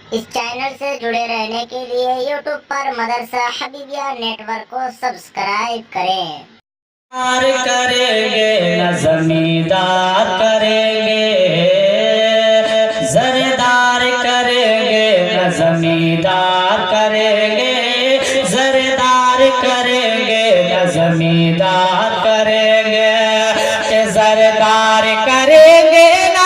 इस चैनल से जुड़े रहने के लिए YouTube पर मदरसा हबीबिया नेटवर्क को सब्सक्राइब करें। करेंगे न जमींदार करेंगे, जरदार करेंगे न जमींदार करेंगे, जरदार करेंगे न जमींदार करेंगे, के जरदार करेंगे ना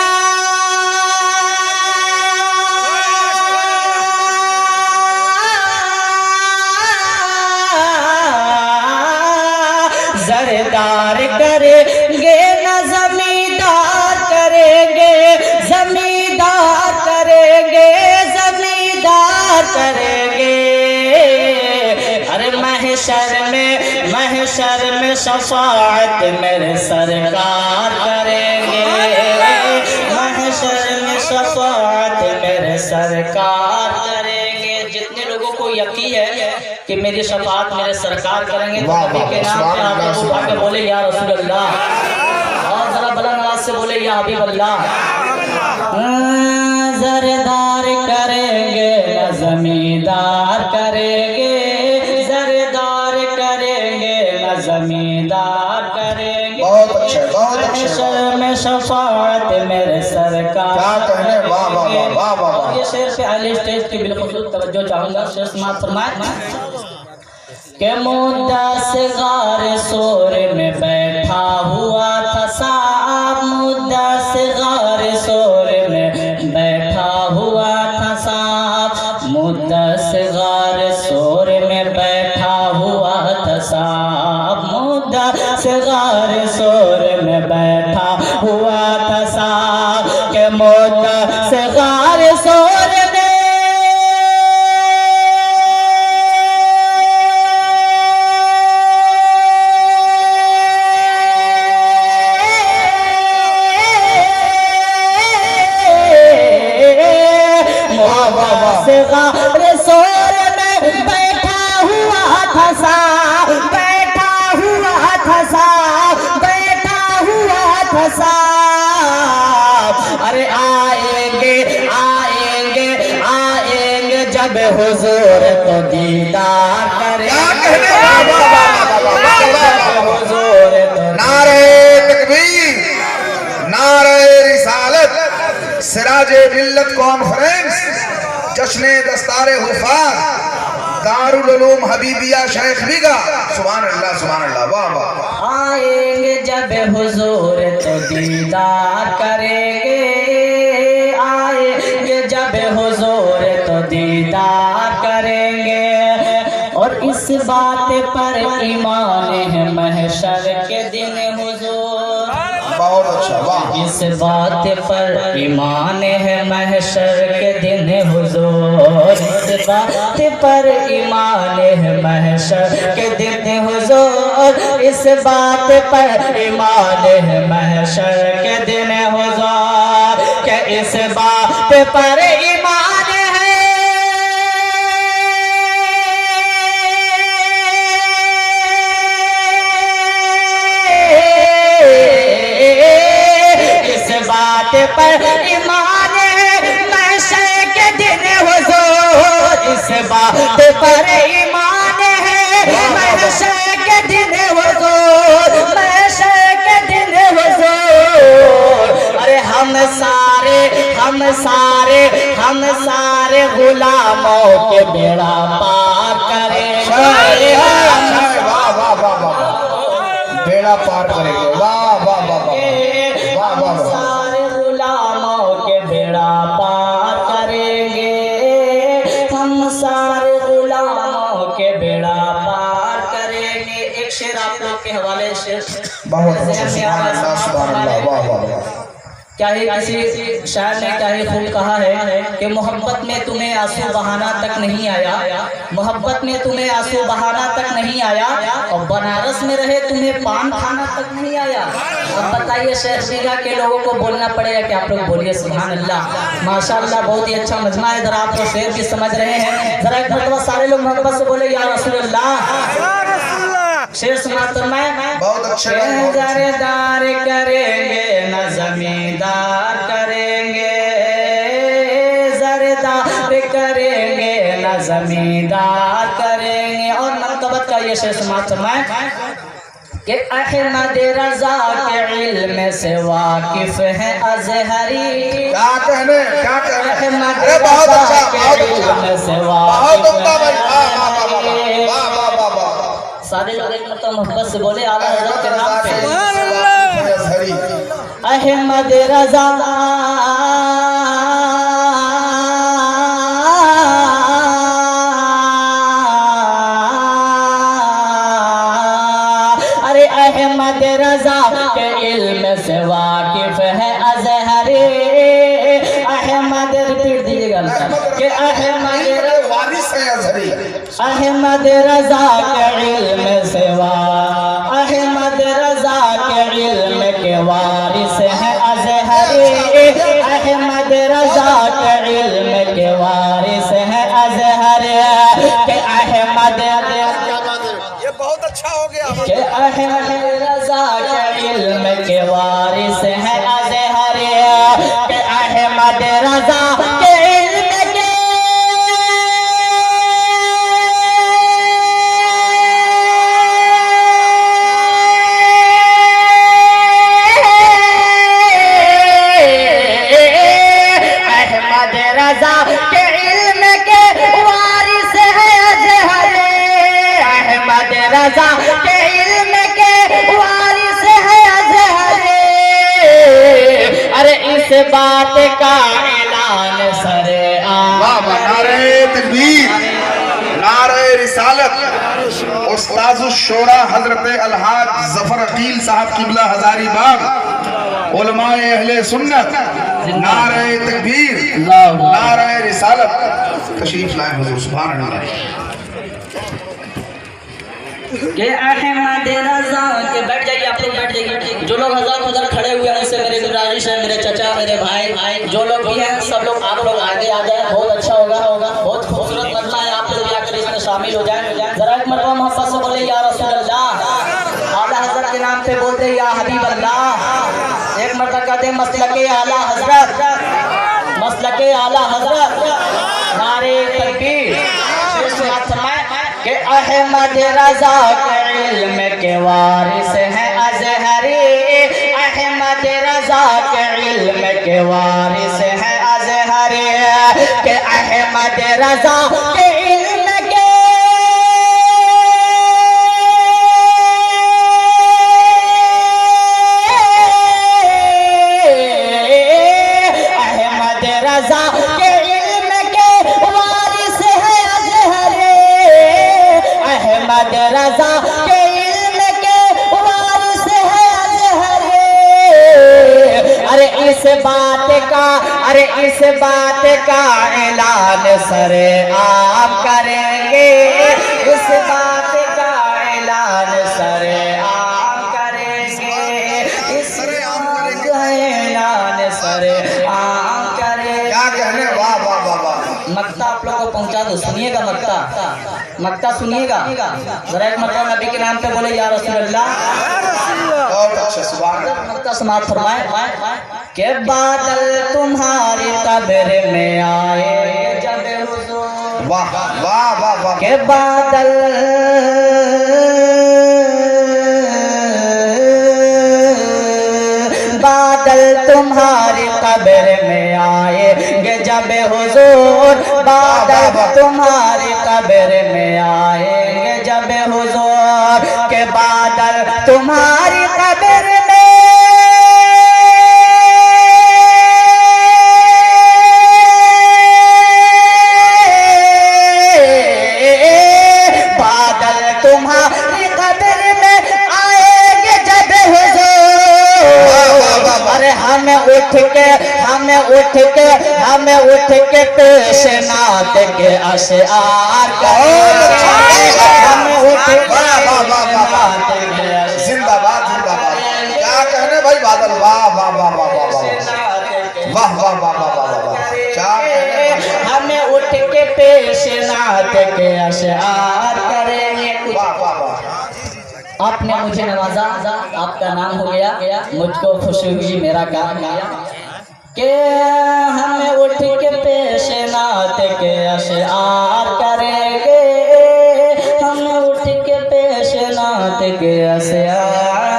जरदार करेंगे न जमींदार करेंगे, जमींदार करेंगे, जमींदार करेंगे। अरे महशर में शफाअत मेरे सरकार करेंगे, महशर में शफाअत मेरे सरकार करेंगे। जितने लोगों को यकीन है कि मेरी शफाअत मेरे सरकार करेंगे तो नबी के नाम पे हाथ उठा के बोले या रसूल अल्लाह, और जरा बुलंद आवाज से बोले या हबीब अल्लाह। जरदार करेंगे न जमींदार करेंगे, जरदार करेंगे न जमींदार करेंगे। बहुत अच्छे, बहुत अच्छे। महशर में शफाअत मेरे सरकार। क्या कहने, वाह वाह वाह वाह वाह वाह। ये शेर पे अली स्टेज की बिल्कुल तवज्जो चाहूंगा। शेर समाप्त फरमाए के मुद्दा से गार सोर में बैठा हुआ था साहब, मुद्दा से गार सोर में बैठा हुआ था साहब, मुद्दा से गार सोर में बैठा हुआ था साहब, मुद्दा से गार सोर में बैठा हुआ था साहब, के मुद्दा से गार सोर में गार सोर में बैठा हुआ था साहब, बैठा हुआ था साहब, बैठा हुआ था साहब। अरे आएंगे आएंगे आएंगे जब हुजूर तो दीदार करेंगे, हुजूर तो नारे तकबीर, नारे रिसालत, सिराजे मिल्लत कॉन्फ्रेंस, जश्ने दस्तारे हुफाज, दारुल उलूम हबीबिया शेख बीगा। सुभान अल्लाह, सुभान अल्लाह, वाह वाह। आएंगे जब हुजूर तो दीदार करेंगे, आएंगे जब हुजूर तो दीदार करेंगे। और इस बात पर ईमान है महशर के दिन हुजूर, बहुत अच्छा, वाह। इस बात पर ईमान है महशर के दिन हुजूर, इस बात पर ईमान है महशर के दिन हुजूर, इस बात पर ईमान है महशर के दिन हुजूर, के इस बात पर ईमान है। बात पर ईमान है महशर के दिन हुजूर, इस बात पर ईमान है महशर के दिन हुजूर, महशर के दिन हुजूर। अरे हम सारे गुलामों के बेड़ा पार करेंगे, वाह वाह वाह वाह, बेड़ा पार करेंगे, वाह वाह वाह वाह वाह वाह। सारे गुलामों के बेड़ा पार करेंगे, हम सारे गुलामों के बेड़ा पार करेंगे। एक शेर आप लोग के हवाले से बहुत अच्छा, सुभान अल्लाह, सुभान अल्लाह, वाह वाह वाह। क्या ही किसी शायर ने क्या ही खूब कहा है कि मोहब्बत में तुम्हें आंसू बहाना तक नहीं आया, मोहब्बत में तुम्हें आंसू बहाना तक नहीं आया, और बनारस में रहे तुम्हें पान खाना तक नहीं आया। अब बताइए शेख बीघा के लोगों को बोलना पड़ेगा कि आप लोग बोलिए सुभान अल्लाह। माशाअल्लाह, बहुत ही अच्छा मजमा है। जरा आप लोग शेर भी समझ रहे हैं, जरा एक मरतबा सारे लोग मोहब्बत से बोले या रसूल अल्लाह। शेर सुनाता मैं, बहुत अच्छे, जरदार करेंगे न जमींदार करेंगे, जरदार करेंगे न जमींदार करेंगे। और मरतबत का ये शेर समाप्त फरमाए कि अहमद रजा के इल्म से वाकिफ है अजहरी। क्या कहने अहमद अरे बहुत रजा अच्छा, के बहुत इल्म अच्छा, से बहुत वाकिफ उम्दा भाई, है वाह वाह वाह अजहरी। वाह वाह वाह वाह। सारे लोग एक मतलब मोहब्बत से बोले आला हज़रत के नाम पे। अजहरी। अहमद रजा अरे अहमद रजा के इल्म से वाकिफ है अजहरी। अहमद रिपीट दीजिएगा कि अहमद वारिस है अजहरी। अहमद रजा के इल्म से अहमद रजा के इल्म के वारिस है अजहरी। अहमद रजा के इल्म के वारिस है अजहरी। के अहमद ये बहुत अच्छा हो गया। के अहमद रजा के इल्म के वारिस है अजहरी। के अहमद रजा के इल्म के अहमद रजा के इल्म के वारिस है अजहरी। अहमद रजा के इल्म के वारिस है अजहरी। अरे इस बात का ऐलान सरे वाह वाह, नारे तकबीर, नारे रिसालत। उस्ताजुश शोरा हजरत अलहाज जफर अकील साहब किबला हजारीबाग, उलमाए अहले सुन्नत, नारे तकबीर, नारे रिसालत। तशरीफ लाए हुजूर, सुभान अल्लाह। के अहमद रजा के बैठ जाइए, आप लोग बैठ जाइए। जो लोग हजार उधर खड़े हुए हैं उनसे मेरी गुजारिश है, मेरे चचा, मेरे भाई, जो लोग भी हैं सब लोग आप लोग आगे आ जाए, बहुत अच्छा होगा। बहुत खूबसूरत मजमा है, आप लोग भी आकर इसमें शामिल हो जाए। जरा एक मरतबा मोहब्बत से बोले या रसूल अल्लाह। आला हजरत के नाम पे बोलते या हबीब अल्लाह। एक मरतबा कहते मसलके आला हजरत, मसलके आला हजरत, नारे तकबीर। कि अहमद रजा के इल्म के वारिस है अजहरी। अहमद रजा के इल्म के वारिस है अजहरी। कि अहमद रजा के इल्म के अहमद रजा के इल्म के वारिस है अजहरी। अहमद रजा के इल्म के वारिस है अजहरी। अरे इस बात का ऐलान सरे आम करेंगे। इस बात का ऐलान सरे आम करेंगे। इस बात का ऐलान सरे आम करेंगे। क्या कहने, वाह वाह वाह वाह। मक्ता आप लोग को पहुंचा दो, सुनिएगा मक्ता सुनिएगा। जरा एक मरतबा नबी के नाम पे बोले या रसूल अल्लाह। बहुत अच्छा, सुभान अल्लाह। मक्ता समाप्त फरमाए के बादल तुम्हारी कब्र में आए जब हुजूर। वाह वाह वाह वाह। के बादल तुम्हारी कब्र में आएंगे जब हुजूर। बादल तुम्हारी कब्र में आएंगे जब हुजूर। के बादल तुम्हारी कब्र में तुम्हारी कब्र में आएंगे जब हुजूर। अरे हमें उठ के पेश नात के अशआर हमें उठ के जिंदाबाद जिंदाबाद। क्या कहने भाई बादल, वाह वाह वाह वाह वाह वाह वाह वाह वाह वाह वाह। क्या कहने, हमें उठ के पेश नात के अशआर करेंगे। वाह वाह वाह। आपने मुझे नवाजा, आपका नाम हो गया, मुझको खुशी हुई, मेरा काम गया। के हमें उठ के पेश नात के अशआर करेंगे, हमें उठ के पेश नात के अशआर